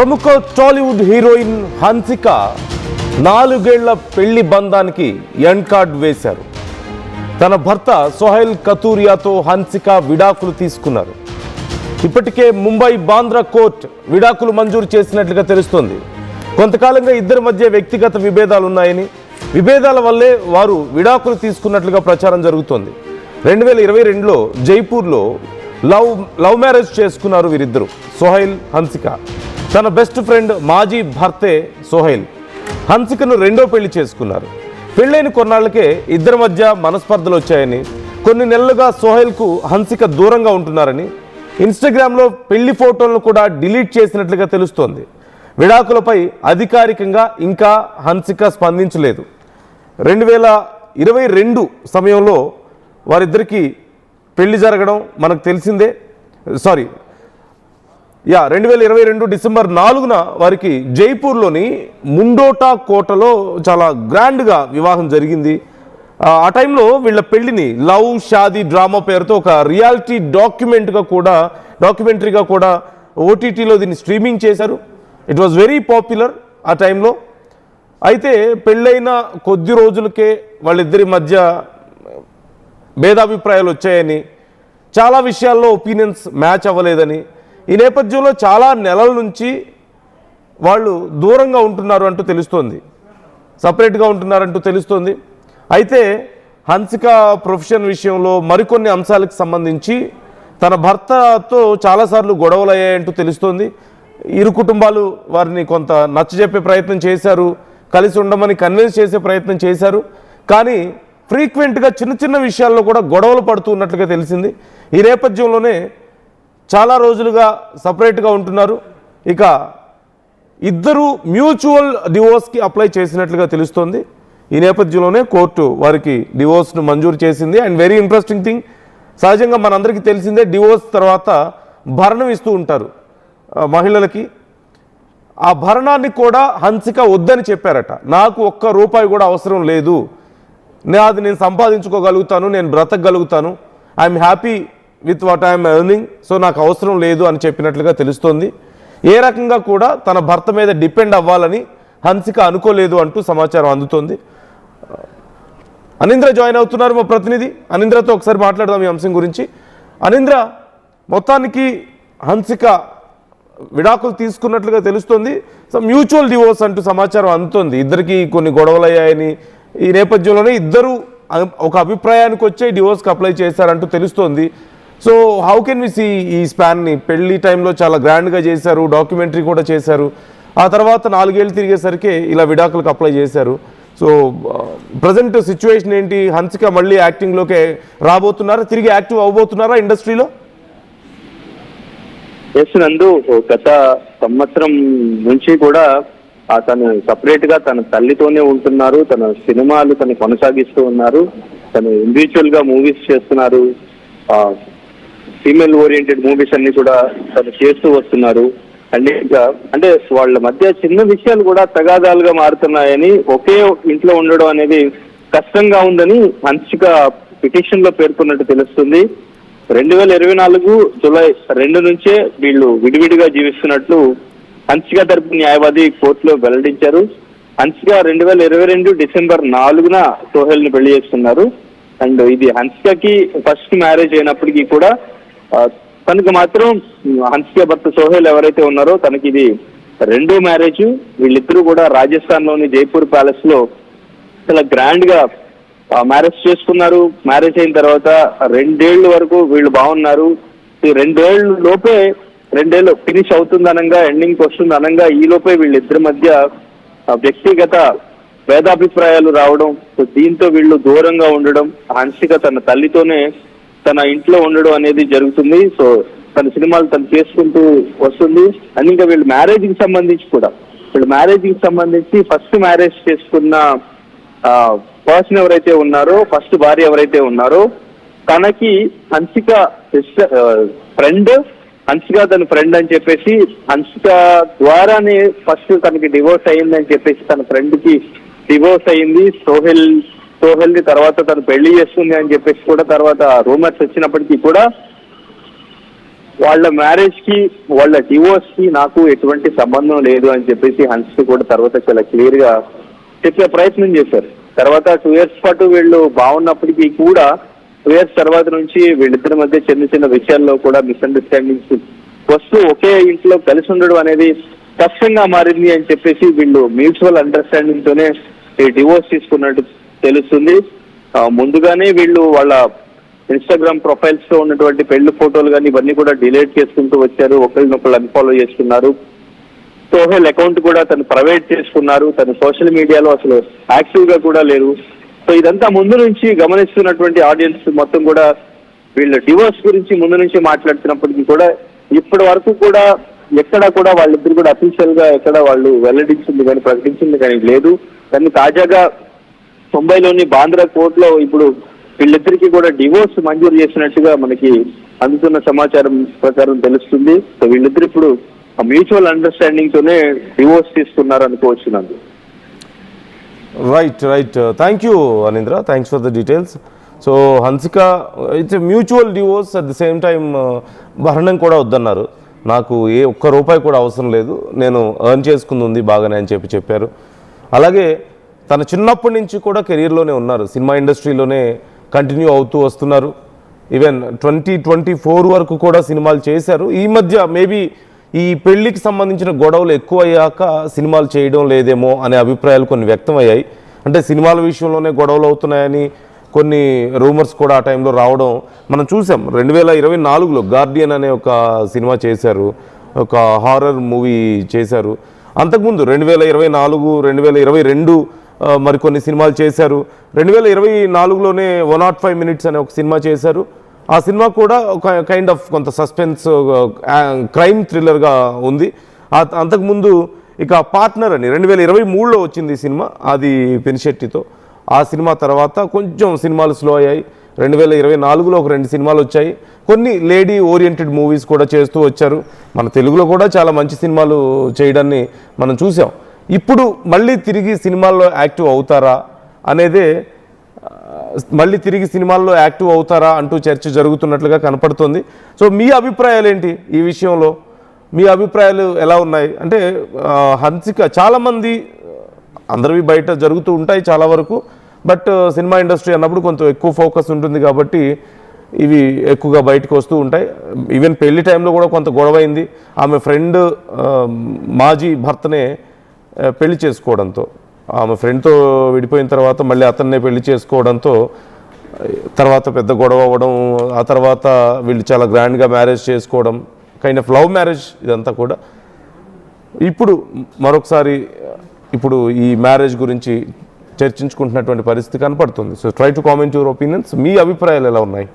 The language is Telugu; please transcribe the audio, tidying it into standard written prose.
ప్రముఖ టాలీవుడ్ హీరోయిన్ హన్సిక 4 ఏళ్ల పెళ్లి బంధానికి ఎండ్ కార్డ్ వేశారు. తన భర్త సోహైల్ కతూరియాతో హన్సిక విడాకులు తీసుకున్నారు. ఇప్పటికే ముంబై బాంద్రా కోర్టు విడాకులు మంజూరు చేసినట్లుగా తెలుస్తోంది. కొంతకాలంగా ఇద్దరి మధ్య వ్యక్తిగత విభేదాలు ఉన్నాయని, విభేదాల వల్లే వారు విడాకులు తీసుకున్నట్లుగా ప్రచారం జరుగుతోంది. 2022లో జైపూర్లో లవ్ మ్యారేజ్ చేసుకున్నారు వీరిద్దరు. సోహైల్, హన్సిక. తన బెస్ట్ ఫ్రెండ్ మాజీ భర్తే సోహైల్ హన్సికను రెండో పెళ్లి చేసుకున్నారు. పెళ్ళైన కొన్నాళ్లకే ఇద్దరి మధ్య మనస్పర్ధలు వచ్చాయని, కొన్ని నెలలుగా సోహైల్కు హన్సిక దూరంగా ఉంటున్నారని, ఇన్స్టాగ్రామ్లో పెళ్లి ఫోటోలను కూడా డిలీట్ చేసినట్లుగా తెలుస్తోంది. విడాకులపై అధికారికంగా ఇంకా హన్సిక స్పందించలేదు. 2022 సమయంలో వారిద్దరికీ పెళ్లి జరగడం మనకు తెలిసిందే. 2022 డిసెంబర్ 4న వారికి జైపూర్లోని ముండోటా కోటలో చాలా గ్రాండ్గా వివాహం జరిగింది. ఆ టైంలో వీళ్ళ పెళ్లిని లవ్ షాదీ డ్రామా పేరుతో ఒక రియాలిటీ డాక్యుమెంటరీగా కూడా ఓటీటీలో దీన్ని స్ట్రీమింగ్ చేశారు. ఇట్ వాజ్ వెరీ పాపులర్ ఆ టైంలో. అయితే పెళ్ళైన కొద్ది రోజులకే వాళ్ళిద్దరి మధ్య భేదాభిప్రాయాలు వచ్చాయని, చాలా విషయాల్లో ఒపీనియన్స్ మ్యాచ్ అవ్వలేదని, ఈ నేపథ్యంలో చాలా నెలల నుంచి వాళ్ళు దూరంగా ఉంటున్నారు అంటూ తెలుస్తోంది, సపరేట్గా ఉంటున్నారంటూ తెలుస్తోంది. అయితే హన్సిక ప్రొఫెషన్ విషయంలో మరికొన్ని అంశాలకు సంబంధించి తన భర్తతో చాలాసార్లు గొడవలు అయ్యాయంటూ తెలుస్తోంది. ఇరు కుటుంబాలు వారిని కొంత నచ్చజెప్పే ప్రయత్నం చేశారు, కలిసి ఉండమని కన్విన్స్ చేసే ప్రయత్నం చేశారు. కానీ ఫ్రీక్వెంట్గా చిన్న చిన్న విషయాల్లో కూడా గొడవలు పడుతూ ఉన్నట్లుగా తెలిసింది. ఈ నేపథ్యంలోనే చాలా రోజులుగా సపరేట్గా ఉంటున్నారు. ఇక ఇద్దరు మ్యూచువల్ డివోర్స్కి అప్లై చేసినట్లుగా తెలుస్తోంది. ఈ నేపథ్యంలోనే కోర్టు వారికి డివోర్స్ను మంజూరు చేసింది. అండ్ వెరీ ఇంట్రెస్టింగ్ థింగ్, సహజంగా మనందరికీ తెలిసిందే డివోర్స్ తర్వాత భరణం ఇస్తూ ఉంటారు మహిళలకి. ఆ భరణాన్ని కూడా హన్సిక వద్దని చెప్పారట. నాకు ఒక్క రూపాయి కూడా అవసరం లేదు, అది నేను సంపాదించుకోగలుగుతాను, నేను బ్రతకగలుగుతాను, I'm happy with what I'm earning, so నాకు అవసరం లేదు అని చెప్పినట్లుగా తెలుస్తోంది. ఏ రకంగా కూడా తన భర్త మీద డిపెండ్ అవ్వాలని హన్సిక అనుకోలేదు అంటూ సమాచారం అందుతోంది. అనీంద్ర జాయిన్ అవుతున్నారు, మా ప్రతినిధి. అనీంద్రతో ఒకసారి మాట్లాడదాం ఈ అంశం గురించి. అనీంద్ర, మొత్తానికి హన్సిక విడాకులు తీసుకున్నట్లుగా తెలుస్తోంది. సో మ్యూచువల్ డివోర్స్ అంటూ సమాచారం అందుతోంది. ఇద్దరికి కొన్ని గొడవలు అయ్యాయని, ఈ నేపథ్యంలోనే ఇద్దరు ఒక అభిప్రాయానికి వచ్చే డివోర్స్కి అప్లై చేశారంటూ తెలుస్తోంది. So how can we see ఈ స్పాన్ని? పెళ్లి టైంలో చాలా గ్రాండ్గా చేశారు, డాక్యుమెంటరీ కూడా చేశారు. ఆ తర్వాత 4 ఏళ్ళు తిరిగేసరికి ఇలా విడాకులకు అప్లై చేశారు. సో ప్రజెంట్ సిచ్యువేషన్ ఏంటి? హన్సిక మళ్ళీ యాక్టింగ్లోకి రాబోతున్నారా, తిరిగి యాక్టివ్ అవబోతున్నారా ఇండస్ట్రీలో? ఎస్ నందు, గత సంవత్సరం నుంచి కూడా తను సపరేట్ గా తన తల్లితోనే ఉంటున్నారు. తన సినిమాలు తను కొనసాగిస్తూ ఉన్నారు. తను ఇండివిజువల్ గా మూవీస్ చేస్తున్నారు. ఫీమేల్ ఓరియంటెడ్ మూవీస్ అన్ని కూడా తను చేస్తూ వస్తున్నారు. అండ్ ఇంకా అంటే వాళ్ళ మధ్య చిన్న విషయాలు కూడా తగాదాలుగా మారుతున్నాయని, ఒకే ఇంట్లో ఉండడం అనేది కష్టంగా ఉందని హన్సిక పిటిషన్ లో పేర్కొన్నట్టు తెలుస్తుంది. 2024 జూలై 2 నుంచే వీళ్ళు విడివిడిగా జీవిస్తున్నట్లు హన్సిక తరపు న్యాయవాది కోర్టులో వెల్లడించారు. హన్సిక 2022 డిసెంబర్ 4న సోహెల్ ని పెళ్లి చేసుకున్నారు. అండ్ ఇది హన్సికకి ఫస్ట్ మ్యారేజ్ అయినప్పటికీ కూడా తనకు మాత్రం హన్సిక భర్త సోహెల్ ఎవరైతే ఉన్నారో తనకి ఇది రెండో మ్యారేజ్. వీళ్ళిద్దరూ కూడా రాజస్థాన్ లోని జైపూర్ ప్యాలెస్ లో చాలా గ్రాండ్ గా మ్యారేజ్ చేసుకున్నారు. మ్యారేజ్ అయిన తర్వాత 2 ఏళ్ల వరకు వీళ్ళు బాగున్నారు. ఈ 2 ఏళ్ళు ఫినిష్ అవుతుంది అనంగా, ఎండింగ్ వస్తుంది అనంగా, ఈ లోపే వీళ్ళిద్దరి మధ్య వ్యక్తిగత భేదాభిప్రాయాలు రావడం, సో దీంతో వీళ్ళు దూరంగా ఉండడం, హన్సిక తన తల్లితోనే తన ఇంట్లో ఉండడం అనేది జరుగుతుంది. సో తన సినిమాలు తను చేసుకుంటూ వస్తుంది. అండ్ ఇంకా వీళ్ళు మ్యారేజ్కి సంబంధించి ఫస్ట్ మ్యారేజ్ చేసుకున్న పర్సన్ ఎవరైతే ఉన్నారో, ఫస్ట్ భార్య ఎవరైతే ఉన్నారో, తనకి హన్సిక ఫ్రెండ్, హన్సిక తన ఫ్రెండ్ అని చెప్పేసి, హన్సిక ద్వారానే ఫస్ట్ తనకి డివోర్స్ అయ్యిందని చెప్పేసి తన ఫ్రెండ్ కి డివోర్స్ అయ్యింది. సోహెల్ ని తర్వాత తను పెళ్లి చేస్తుంది అని చెప్పేసి కూడా తర్వాత రూమర్స్ వచ్చినప్పటికీ కూడా వాళ్ళ మ్యారేజ్ కి వాళ్ళ డివోర్స్ కి నాకు ఎటువంటి సంబంధం లేదు అని చెప్పేసి హన్సిక కూడా తర్వాత చాలా క్లియర్ గా చెప్పే ప్రయత్నం చేశారు. తర్వాత 2 years పాటు వీళ్ళు బాగున్నప్పటికీ కూడా 2 years తర్వాత నుంచి వీళ్ళిద్దరి మధ్య చిన్న చిన్న విషయాల్లో కూడా మిస్అండర్స్టాండింగ్స్ వస్తూ ఒకే ఇంట్లో కలిసి ఉండడం అనేది కష్టంగా మారింది అని చెప్పేసి వీళ్ళు మ్యూచువల్ అండర్స్టాండింగ్ తోనే ఈ డివోర్స్ తీసుకున్నట్టు తెలుస్తుంది. ముందుగానే వీళ్ళు వాళ్ళ ఇన్స్టాగ్రామ్ ప్రొఫైల్స్ లో ఉన్నటువంటి పెళ్లి ఫోటోలు కానీ ఇవన్నీ కూడా డిలీట్ చేసుకుంటూ వచ్చారు. ఒకరినొకరు అన్ఫాలో చేసుకున్నారు. సోహెల్ అకౌంట్ కూడా తను ప్రైవేట్ చేసుకున్నారు. తను సోషల్ మీడియాలో అసలు యాక్టివ్ గా కూడా లేరు. సో ఇదంతా ముందు నుంచి గమనిస్తున్నటువంటి ఆడియన్స్ మొత్తం కూడా వీళ్ళ డివోర్స్ గురించి ముందు నుంచి మాట్లాడుతున్నప్పటికీ కూడా ఇప్పటి వరకు కూడా ఎక్కడా కూడా వాళ్ళిద్దరు కూడా అఫీషియల్ గా ఎక్కడ వాళ్ళు వెల్లడించింది కానీ ప్రకటించింది కానీ లేదు. కానీ తాజాగా ముంబైలోని బాంద్రా కోర్టులో ఇప్పుడు వీళ్ళిద్దరికీ కూడా డివోర్స్ మంజూరు చేసినట్టుగా మనకి అందుతున్న సమాచారం ప్రకారం తెలుస్తుంది. సో వీళ్ళిద్దరు ఇప్పుడు మ్యూచువల్ అండర్స్టాండింగ్ తోనే డివోర్స్ తీసుకున్నారు అనుకోవచ్చు. నాకు right thank you Anindra, thanks for the details. So Hansika it's mutual divorce, at the same time భరణం కూడా వద్దన్నారు. నాకు ఏ ఒక్క రూపాయి కూడా అవసరం లేదు, నేను ఎర్న్ చేసుకుంది ఉంది బాగానే అని చెప్పారు. అలాగే తన చిన్నప్పటి నుంచి కూడా కెరీర్లోనే ఉన్నారు, సినిమా ఇండస్ట్రీలోనే కంటిన్యూ అవుతూ వస్తున్నారు. ఈవెన్ 2024 వరకు కూడా సినిమాలు చేశారు. ఈ మధ్య మేబీ ఈ పెళ్లికి సంబంధించిన గొడవలు ఎక్కువ అయ్యాక సినిమాలు చేయడం లేదేమో అనే అభిప్రాయాలు కొన్ని వ్యక్తమయ్యాయి. అంటే సినిమాల విషయంలోనే గొడవలు అవుతున్నాయని కొన్ని రూమర్స్ కూడా ఆ టైంలో రావడం మనం చూసాం. 2024లో గార్డియన్ అనే ఒక సినిమా చేశారు, ఒక హారర్ మూవీ చేశారు. అంతకుముందు 2024, 2022 మరికొన్ని సినిమాలు చేశారు. 2024లోనే 105 Minutes అనే ఒక సినిమా చేశారు. ఆ సినిమా కూడా ఒక కైండ్ ఆఫ్ కొంత సస్పెన్స్ క్రైమ్ థ్రిల్లర్గా ఉంది. అంతకుముందు ఇక పార్ట్నర్ అని 2023లో వచ్చింది ఈ సినిమా, అది పెనిశెట్టితో. ఆ సినిమా తర్వాత కొంచెం సినిమాలు స్లో అయ్యాయి. 2024లో ఒక 2 సినిమాలు వచ్చాయి. కొన్ని లేడీ ఓరియంటెడ్ మూవీస్ కూడా చేస్తూ వచ్చారు. మన తెలుగులో కూడా చాలా మంచి సినిమాలు చేయడాన్ని మనం చూసాం. ఇప్పుడు మళ్ళీ తిరిగి సినిమాల్లో యాక్టివ్ అవుతారా అనేదే, మళ్ళీ తిరిగి సినిమాల్లో యాక్టివ్ అవుతారా అంటూ చర్చ జరుగుతున్నట్లుగా కనపడుతుంది. సో మీ అభిప్రాయాలు ఏంటి ఈ విషయంలో? మీ అభిప్రాయాలు ఎలా ఉన్నాయి? అంటే హన్సిక చాలామంది, అందరివి బయట జరుగుతూ ఉంటాయి చాలా వరకు, బట్ సినిమా ఇండస్ట్రీ అన్నప్పుడు కొంత ఎక్కువ ఫోకస్ ఉంటుంది కాబట్టి ఇవి ఎక్కువగా బయటకు వస్తూ ఉంటాయి. ఈవెన్ పెళ్లి టైంలో కూడా కొంత గొడవైంది. ఆమె ఫ్రెండ్ మాజీ భర్తనే పెళ్లి చేసుకోవడంతో, ఆమె ఫ్రెండ్తో విడిపోయిన తర్వాత మళ్ళీ అతన్నే పెళ్లి చేసుకోవడంతో తర్వాత పెద్ద గొడవ అవ్వడం, ఆ తర్వాత వీళ్ళు చాలా గ్రాండ్గా మ్యారేజ్ చేసుకోవడం, కైండ్ ఆఫ్ లవ్ మ్యారేజ్ ఇదంతా కూడా. ఇప్పుడు మరొకసారి ఇప్పుడు ఈ మ్యారేజ్ గురించి చర్చించుకుంటున్నటువంటి పరిస్థితి కనపడుతుంది. So try to comment your opinions. మీ అభిప్రాయాలు ఎలా ఉన్నాయి?